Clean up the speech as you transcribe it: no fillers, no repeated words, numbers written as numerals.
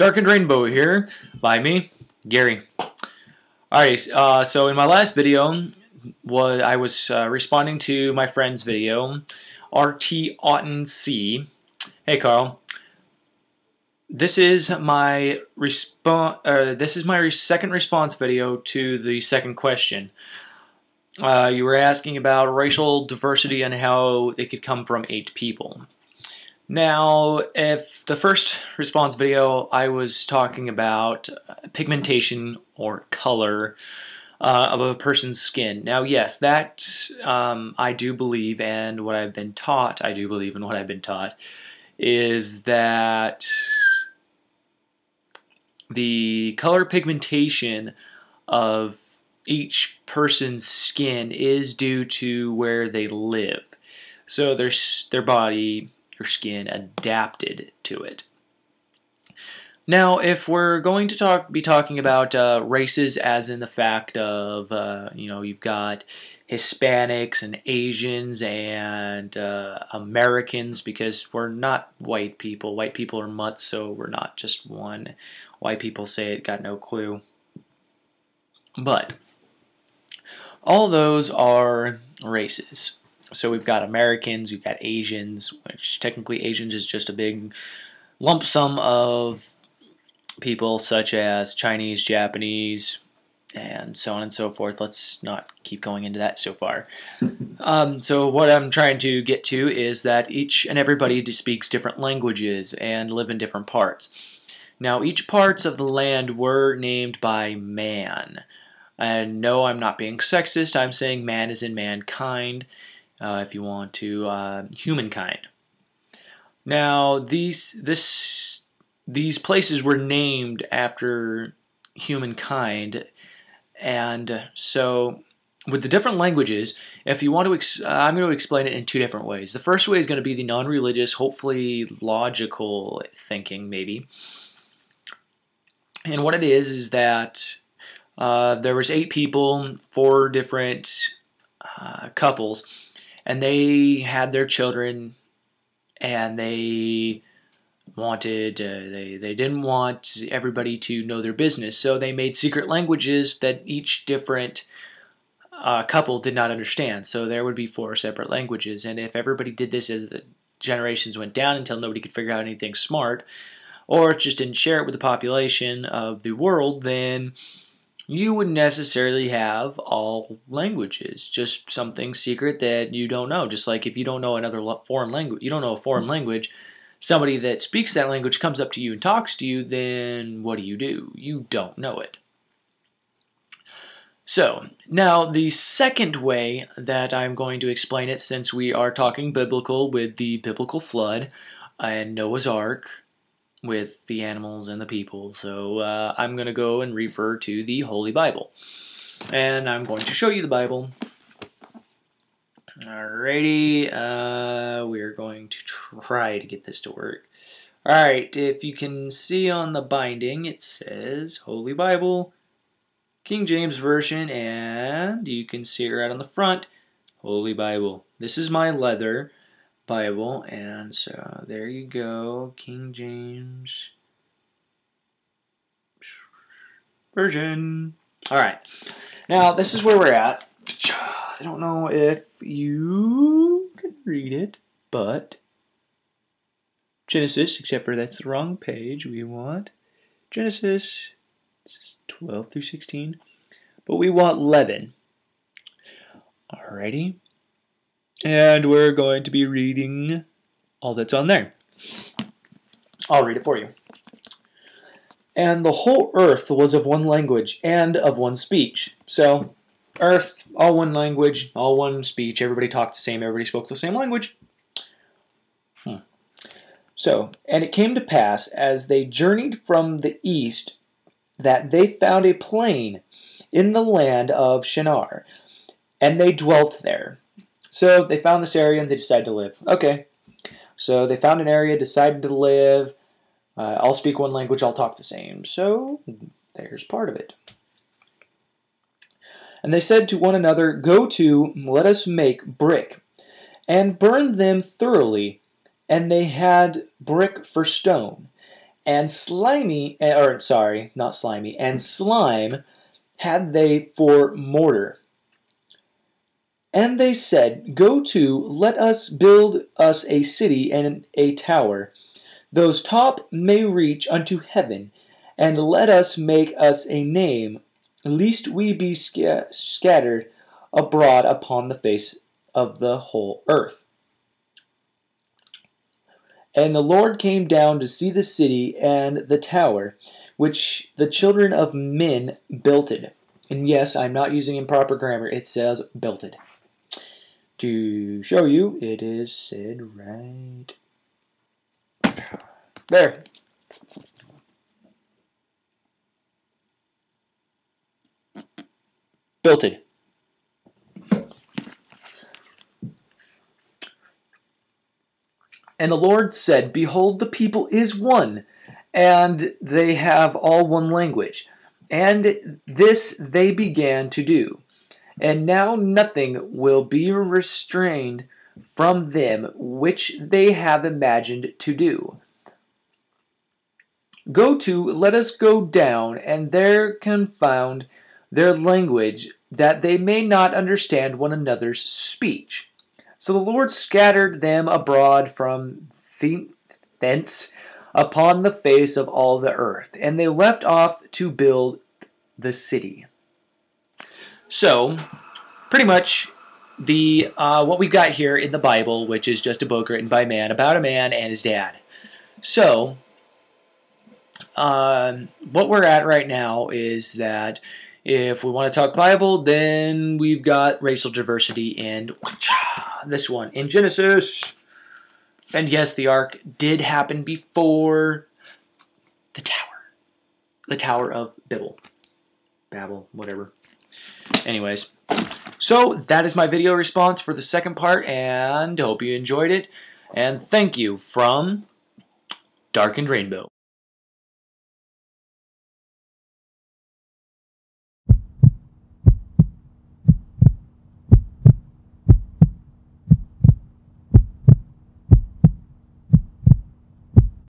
Darkened Rainbow here, by me, Gary. Alright, so in my last video, I was responding to my friend's video, RT Otten C. Hey Carl, this is my second response video to the second question. You were asking about racial diversity and how it could come from 8 people. Now, if the first response video I was talking about pigmentation or color of a person's skin. Now, yes, that I do believe, and what I've been taught, is that the color pigmentation of each person's skin is due to where they live. So their body, your skin, adapted to it. Now, if we're going to be talking about races, as in the fact of you've got Hispanics and Asians and Americans, because we're not white people. White people are mutts, so we're not just one. White people say it, got no clue. But all those are races. So we've got Americans, we've got Asians, which technically Asians is just a big lump sum of people such as Chinese, Japanese, and so on and so forth. Let's not keep going into that so far. So what I'm trying to get to is that each and everybody speaks different languages and live in different parts. Now, each parts of the land were named by man. And no, I'm not being sexist. I'm saying man as in mankind. If you want to, humankind. Now, these places were named after humankind, and so with the different languages, if you want to, I'm going to explain it in 2 different ways. The first way is going to be the non-religious, hopefully logical thinking, maybe. And what it is that there was 8 people, 4 different couples. And they had their children, and they wanted, they didn't want everybody to know their business, so they made secret languages that each different couple did not understand. So there would be 4 separate languages, and if everybody did this as the generations went down until nobody could figure out anything smart, or just didn't share it with the population of the world, then you wouldn't necessarily have all languages, just something secret that you don't know. Just like if you don't know another foreign language, you don't know a foreign language, somebody that speaks that language comes up to you and talks to you, then what do? You don't know it. So, now the second way that I'm going to explain it, since we are talking biblical with the biblical flood and Noah's Ark, with the animals and the people. So I'm going to go and refer to the Holy Bible. And I'm going to show you the Bible. Alrighty, we're going to try to get this to work. Alright, if you can see on the binding, it says Holy Bible, King James Version, and you can see it right on the front, Holy Bible. This is my leather Bible, and so there you go, King James Version. Alright, now this is where we're at. I don't know if you can read it, but Genesis, except for that's the wrong page, we want Genesis 12 through 16, but we want 11. Alrighty. And we're going to be reading all that's on there. I'll read it for you. And the whole earth was of one language and of one speech. So, earth, all one language, all one speech. Everybody talked the same. Everybody spoke the same language. So, and it came to pass, as they journeyed from the east, that they found a plain in the land of Shinar, and they dwelt there. So they found this area and they decided to live. Okay, so they found an area, decided to live. I'll speak one language, I'll talk the same. So there's part of it. And they said to one another, Go to, let us make brick, and burn them thoroughly. And they had brick for stone, And slimy, or sorry, not slimy, and slime had they for mortar. And they said, Go to, let us build us a city and a tower, those top may reach unto heaven, and let us make us a name, lest we be scattered abroad upon the face of the whole earth. And the Lord came down to see the city and the tower, which the children of men builded. And yes, I'm not using improper grammar. It says builded. To show you, it is said right there. Builted. And the Lord said, Behold, the people is one, and they have all one language. And this they began to do. And now nothing will be restrained from them which they have imagined to do. Go to, let us go down, and there confound their language, that they may not understand one another's speech. So the Lord scattered them abroad from thence upon the face of all the earth, and they left off to build the city. So, pretty much, the what we've got here in the Bible, which is just a book written by man about a man and his dad. So, what we're at right now is that if we want to talk Bible, then we've got racial diversity in this one, in Genesis. And yes, the ark did happen before the tower. The Tower of Babel, whatever. Anyways, so that is my video response for the second part, and hope you enjoyed it. And thank you from Darkened Rainbow.